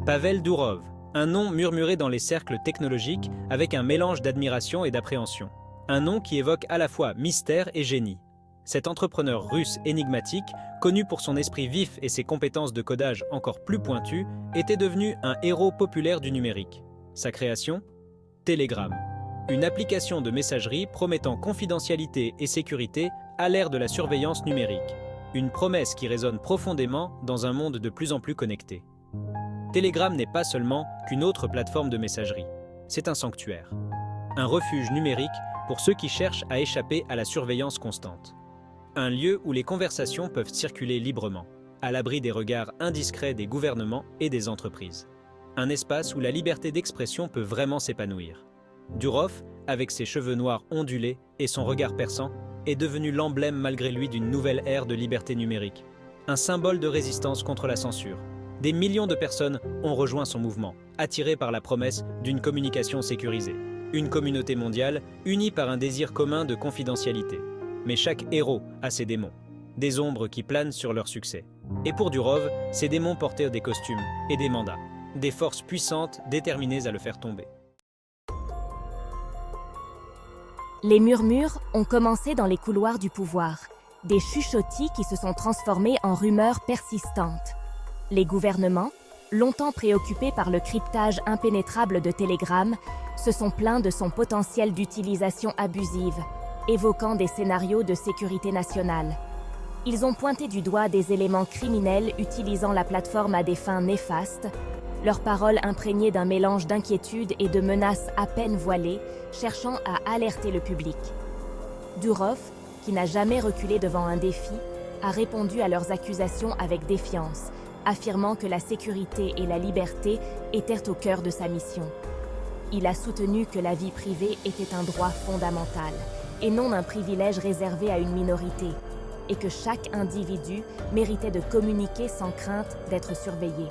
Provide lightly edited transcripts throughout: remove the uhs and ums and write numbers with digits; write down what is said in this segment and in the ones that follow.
Pavel Durov, un nom murmuré dans les cercles technologiques avec un mélange d'admiration et d'appréhension. Un nom qui évoque à la fois mystère et génie. Cet entrepreneur russe énigmatique, connu pour son esprit vif et ses compétences de codage encore plus pointues, était devenu un héros populaire du numérique. Sa création ? Telegram. Une application de messagerie promettant confidentialité et sécurité à l'ère de la surveillance numérique. Une promesse qui résonne profondément dans un monde de plus en plus connecté. Telegram n'est pas seulement qu'une autre plateforme de messagerie. C'est un sanctuaire. Un refuge numérique pour ceux qui cherchent à échapper à la surveillance constante. Un lieu où les conversations peuvent circuler librement, à l'abri des regards indiscrets des gouvernements et des entreprises. Un espace où la liberté d'expression peut vraiment s'épanouir. Durov, avec ses cheveux noirs ondulés et son regard perçant, est devenu l'emblème malgré lui d'une nouvelle ère de liberté numérique. Un symbole de résistance contre la censure. Des millions de personnes ont rejoint son mouvement, attirées par la promesse d'une communication sécurisée. Une communauté mondiale unie par un désir commun de confidentialité. Mais chaque héros a ses démons, des ombres qui planent sur leur succès. Et pour Durov, ces démons portaient des costumes et des mandats, des forces puissantes déterminées à le faire tomber. Les murmures ont commencé dans les couloirs du pouvoir, des chuchottis qui se sont transformés en rumeurs persistantes. Les gouvernements, longtemps préoccupés par le cryptage impénétrable de Telegram, se sont plaints de son potentiel d'utilisation abusive, évoquant des scénarios de sécurité nationale. Ils ont pointé du doigt des éléments criminels utilisant la plateforme à des fins néfastes, leurs paroles imprégnées d'un mélange d'inquiétude et de menaces à peine voilées, cherchant à alerter le public. Durov, qui n'a jamais reculé devant un défi, a répondu à leurs accusations avec défiance, affirmant que la sécurité et la liberté étaient au cœur de sa mission. Il a soutenu que la vie privée était un droit fondamental, et non un privilège réservé à une minorité, et que chaque individu méritait de communiquer sans crainte d'être surveillé.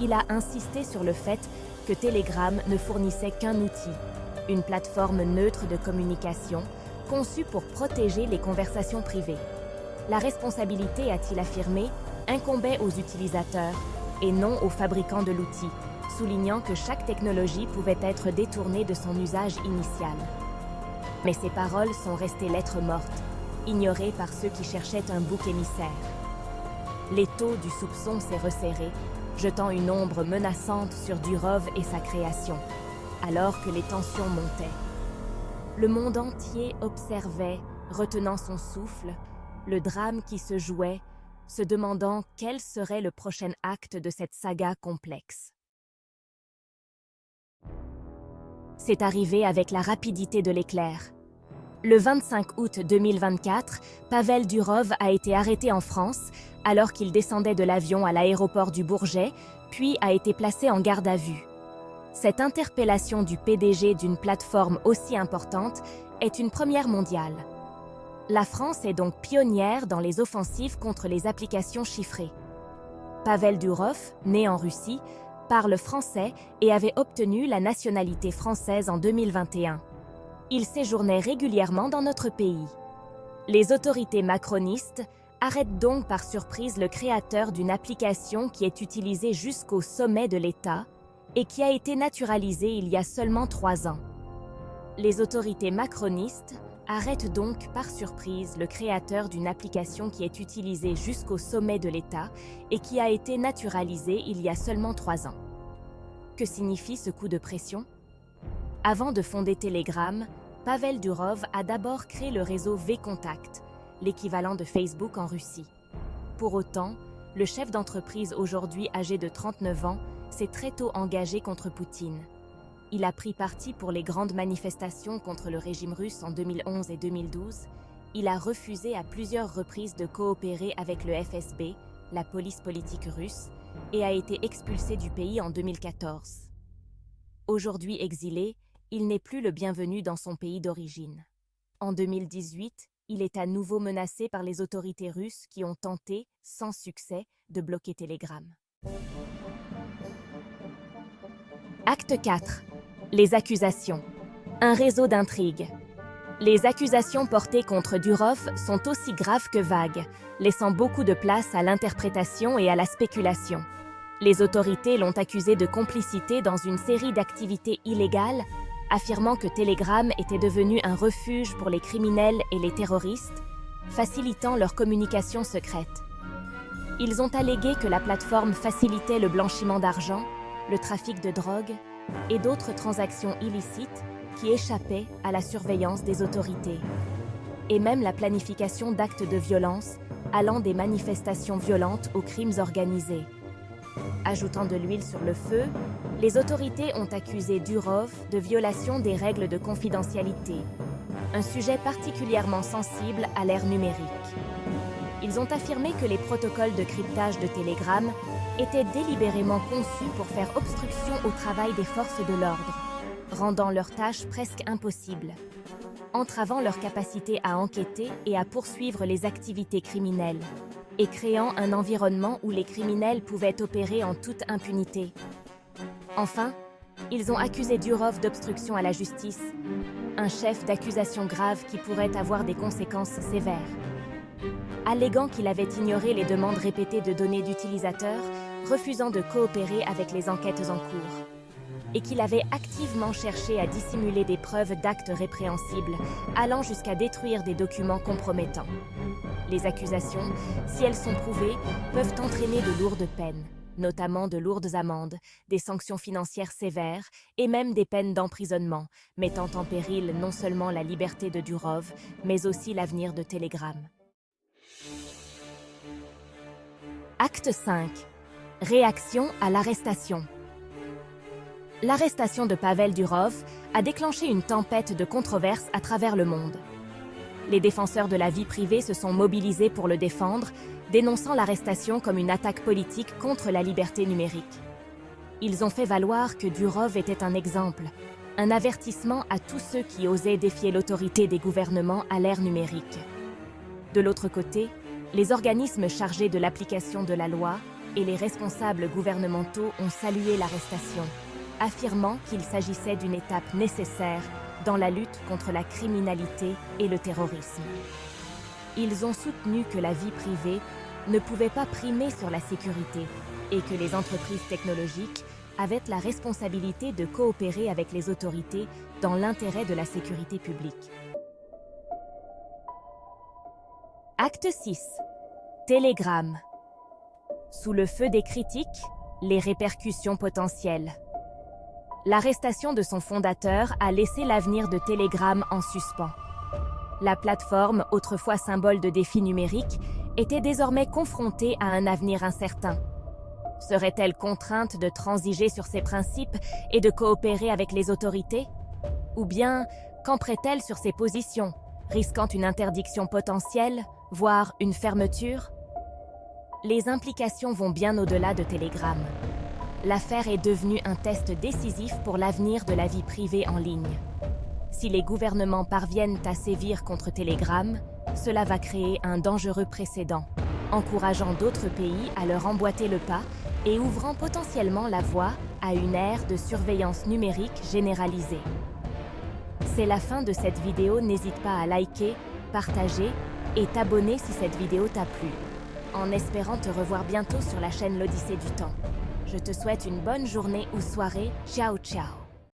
Il a insisté sur le fait que Telegram ne fournissait qu'un outil, une plateforme neutre de communication, conçue pour protéger les conversations privées. La responsabilité, a-t-il affirmé, incombait aux utilisateurs et non aux fabricants de l'outil, soulignant que chaque technologie pouvait être détournée de son usage initial. Mais ces paroles sont restées lettres mortes, ignorées par ceux qui cherchaient un bouc émissaire. L'étau du soupçon s'est resserré, jetant une ombre menaçante sur Durov et sa création, alors que les tensions montaient. Le monde entier observait, retenant son souffle, le drame qui se jouait, se demandant quel serait le prochain acte de cette saga complexe. C'est arrivé avec la rapidité de l'éclair. Le 25 août 2024, Pavel Durov a été arrêté en France alors qu'il descendait de l'avion à l'aéroport du Bourget, puis a été placé en garde à vue. Cette interpellation du PDG d'une plateforme aussi importante est une première mondiale. La France est donc pionnière dans les offensives contre les applications chiffrées. Pavel Durov, né en Russie, parle français et avait obtenu la nationalité française en 2021. Il séjournait régulièrement dans notre pays. Les autorités macronistes arrêtent donc par surprise le créateur d'une application qui est utilisée jusqu'au sommet de l'État et qui a été naturalisée il y a seulement 3 ans. Les autorités macronistes arrête donc par surprise le créateur d'une application qui est utilisée jusqu'au sommet de l'État et qui a été naturalisée il y a seulement 3 ans. Que signifie ce coup de pression ? Avant de fonder Telegram, Pavel Durov a d'abord créé le réseau vContact, l'équivalent de Facebook en Russie. Pour autant, le chef d'entreprise aujourd'hui âgé de 39 ans s'est très tôt engagé contre Poutine. Il a pris parti pour les grandes manifestations contre le régime russe en 2011 et 2012. Il a refusé à plusieurs reprises de coopérer avec le FSB, la police politique russe, et a été expulsé du pays en 2014. Aujourd'hui exilé, il n'est plus le bienvenu dans son pays d'origine. En 2018, il est à nouveau menacé par les autorités russes qui ont tenté, sans succès, de bloquer Telegram. Acte 4. Les accusations. Un réseau d'intrigues. Les accusations portées contre Durov sont aussi graves que vagues, laissant beaucoup de place à l'interprétation et à la spéculation. Les autorités l'ont accusé de complicité dans une série d'activités illégales, affirmant que Telegram était devenu un refuge pour les criminels et les terroristes, facilitant leur communication secrète. Ils ont allégué que la plateforme facilitait le blanchiment d'argent, le trafic de drogue et d'autres transactions illicites qui échappaient à la surveillance des autorités, et même la planification d'actes de violence allant des manifestations violentes aux crimes organisés. Ajoutant de l'huile sur le feu, les autorités ont accusé Durov de violation des règles de confidentialité, un sujet particulièrement sensible à l'ère numérique. Ils ont affirmé que les protocoles de cryptage de Telegram étaient délibérément conçus pour faire obstruction au travail des forces de l'ordre, rendant leur tâche presque impossible, entravant leur capacité à enquêter et à poursuivre les activités criminelles, et créant un environnement où les criminels pouvaient opérer en toute impunité. Enfin, ils ont accusé Durov d'obstruction à la justice, un chef d'accusation grave qui pourrait avoir des conséquences sévères. Alléguant qu'il avait ignoré les demandes répétées de données d'utilisateurs, refusant de coopérer avec les enquêtes en cours, et qu'il avait activement cherché à dissimuler des preuves d'actes répréhensibles, allant jusqu'à détruire des documents compromettants. Les accusations, si elles sont prouvées, peuvent entraîner de lourdes peines, notamment de lourdes amendes, des sanctions financières sévères et même des peines d'emprisonnement, mettant en péril non seulement la liberté de Durov, mais aussi l'avenir de Telegram. Acte 5. Réaction à l'arrestation. L'arrestation de Pavel Durov a déclenché une tempête de controverses à travers le monde. Les défenseurs de la vie privée se sont mobilisés pour le défendre, dénonçant l'arrestation comme une attaque politique contre la liberté numérique. Ils ont fait valoir que Durov était un exemple, un avertissement à tous ceux qui osaient défier l'autorité des gouvernements à l'ère numérique. De l'autre côté, les organismes chargés de l'application de la loi et les responsables gouvernementaux ont salué l'arrestation, affirmant qu'il s'agissait d'une étape nécessaire dans la lutte contre la criminalité et le terrorisme. Ils ont soutenu que la vie privée ne pouvait pas primer sur la sécurité et que les entreprises technologiques avaient la responsabilité de coopérer avec les autorités dans l'intérêt de la sécurité publique. Acte 6. Telegram. Sous le feu des critiques, les répercussions potentielles. L'arrestation de son fondateur a laissé l'avenir de Telegram en suspens. La plateforme, autrefois symbole de défis numériques, était désormais confrontée à un avenir incertain. Serait-elle contrainte de transiger sur ses principes et de coopérer avec les autorités? Ou bien camperait-elle sur ses positions, risquant une interdiction potentielle, voire une fermeture? Les implications vont bien au-delà de Telegram. L'affaire est devenue un test décisif pour l'avenir de la vie privée en ligne. Si les gouvernements parviennent à sévir contre Telegram, cela va créer un dangereux précédent, encourageant d'autres pays à leur emboîter le pas et ouvrant potentiellement la voie à une ère de surveillance numérique généralisée. C'est la fin de cette vidéo, n'hésite pas à liker, partager et t'abonner si cette vidéo t'a plu, en espérant te revoir bientôt sur la chaîne L'Odyssée du Temps. Je te souhaite une bonne journée ou soirée. Ciao ciao.